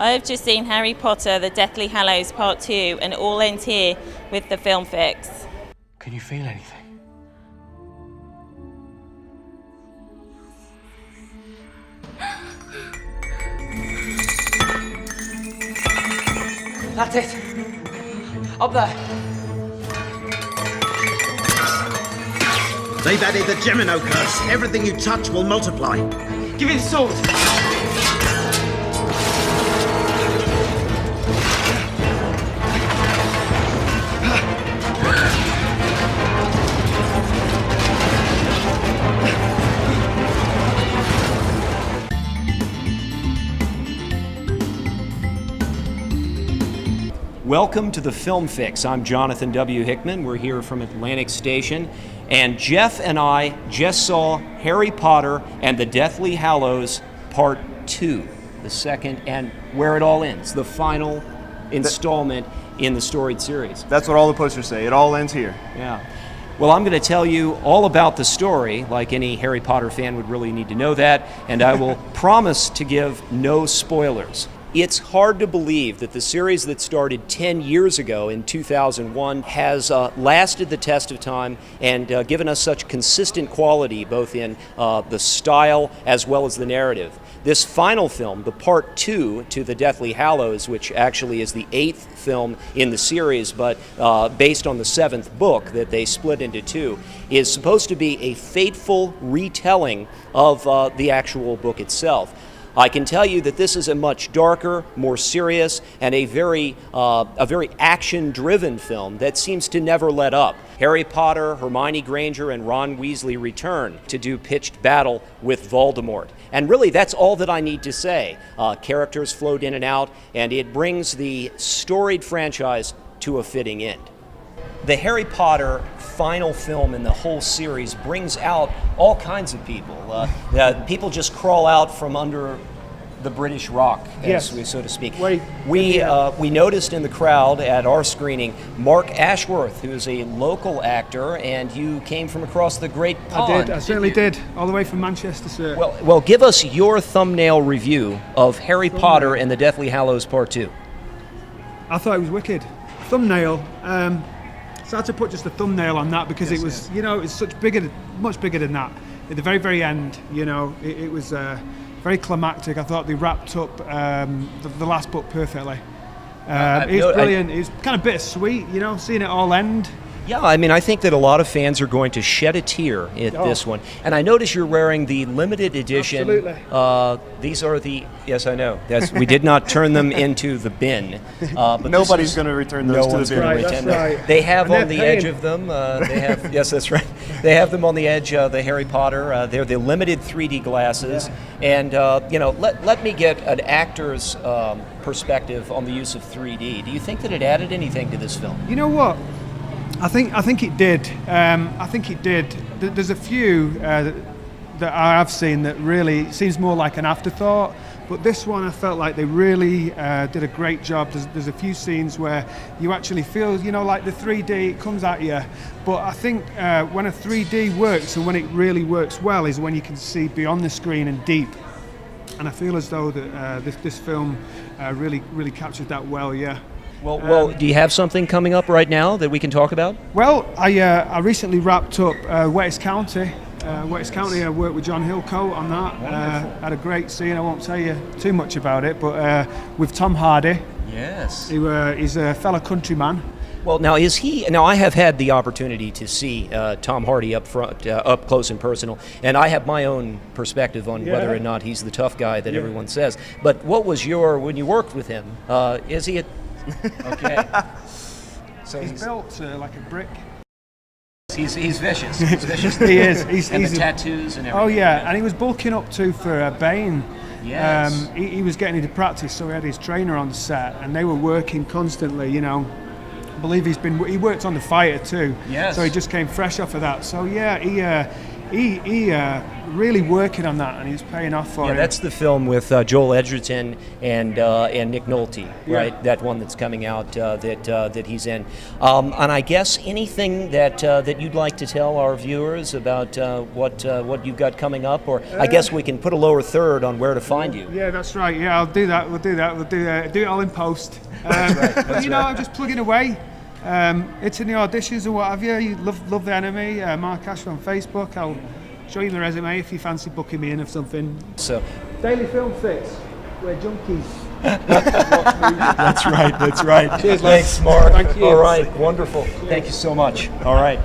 I've just seen Harry Potter, The Deathly Hallows Part 2, and it all ends here with the film fix. Can you feel anything? That's it. Up there. They've added the Gemino curse. Everything you touch will multiply. Give me the sword. Welcome to the Film Fix. I'm Jonathan W. Hickman. We're here from Atlantic Station, and Jeff and I just saw Harry Potter and the Deathly Hallows Part 2, the second, and where it all ends, the final installment in the storied series. That's what all the posters say. It all ends here. Yeah. Well, I'm going to tell you all about the story, like any Harry Potter fan would really need to know that, and I will promise to give no spoilers. It's hard to believe that the series that started 10 years ago in 2001 has lasted the test of time and given us such consistent quality both in the style as well as the narrative. This final film, the Part 2 to The Deathly Hallows, which actually is the 8th film in the series, but based on the 7th book that they split into 2, is supposed to be a faithful retelling of the actual book itself. I can tell you that this is a much darker, more serious, and a very action-driven film that seems to never let up. Harry Potter, Hermione Granger, and Ron Weasley return to do pitched battle with Voldemort. And really, that's all that I need to say. Characters float in and out, and it brings the storied franchise to a fitting end. The Harry Potter final film in the whole series brings out all kinds of people. People just crawl out from under the British rock, so to speak. We noticed in the crowd at our screening Mark Ashworth, who is a local actor, and you came from across the Great Pond. I certainly did, all the way from Manchester, sir. Well, give us your thumbnail review of Harry Potter and the Deathly Hallows Part 2. I thought it was wicked. Thumbnail. So I had to put just a thumbnail on that because it was, you know, it's much bigger than that. At the very, very end, you know, it was very climactic. I thought they wrapped up the last book perfectly. It was brilliant. It was kind of bittersweet, you know, seeing it all end. Yeah, I mean, I think that a lot of fans are going to shed a tear at this one. And I notice you're wearing the limited edition. Absolutely. These are the, yes, I know. We did not turn them into the bin. But Nobody's going to return those to the bin. Right, that's right. They have on the edge of them, they have, yes, that's right. They have them on the edge, the Harry Potter. They're the limited 3D glasses. Yeah. And, you know, let me get an actor's perspective on the use of 3D. Do you think that it added anything to this film? You know what? I think it did. I think it did. There's a few that I have seen that really seems more like an afterthought, but this one I felt like they really did a great job. There's a few scenes where you actually feel, you know, like the 3D, it comes at you. But I think when a 3D works and when it really works well is when you can see beyond the screen and deep. And I feel as though that this film really captured that well, yeah. Well, do you have something coming up right now that we can talk about? Well, I recently wrapped up WETTEST County. WETTEST County, I worked with John Hillcoat on that. Had a great scene. I won't tell you too much about it, but with Tom Hardy. Yes. He's a fellow countryman. Well, now I have had the opportunity to see Tom Hardy up front, up close and personal, and I have my own perspective on whether or not he's the tough guy that everyone says. But what was when you worked with him? Is he okay. So he's built like a brick. He's vicious. He's vicious. He is. And the tattoos and everything. Oh yeah, and he was bulking up too for Bane. Yes. He was getting into practice, so he had his trainer on set, and they were working constantly. You know, I believe he worked on The Fighter too. Yes. So he just came fresh off of that. So yeah, he really working on that, and he was paying off for Yeah, it. that's the film with Joel Edgerton and Nick Nolte, right? Yeah. That one that's coming out that he's in. And I guess anything that you'd like to tell our viewers about what you've got coming up, or I guess we can put a lower third on where to find you. Yeah, that's right. Yeah, I'll do that. We'll do it all in post. But you know, I'm just plugging away. It's in the auditions or what have you. You love the enemy. Mark Ashworth on Facebook. I'll show you my resume if you fancy booking me in of something. So Daily Film Fix. We're junkies. that's right. Cheers, Thanks, Mark. Thank you. All right, wonderful. Thank you so much. All right.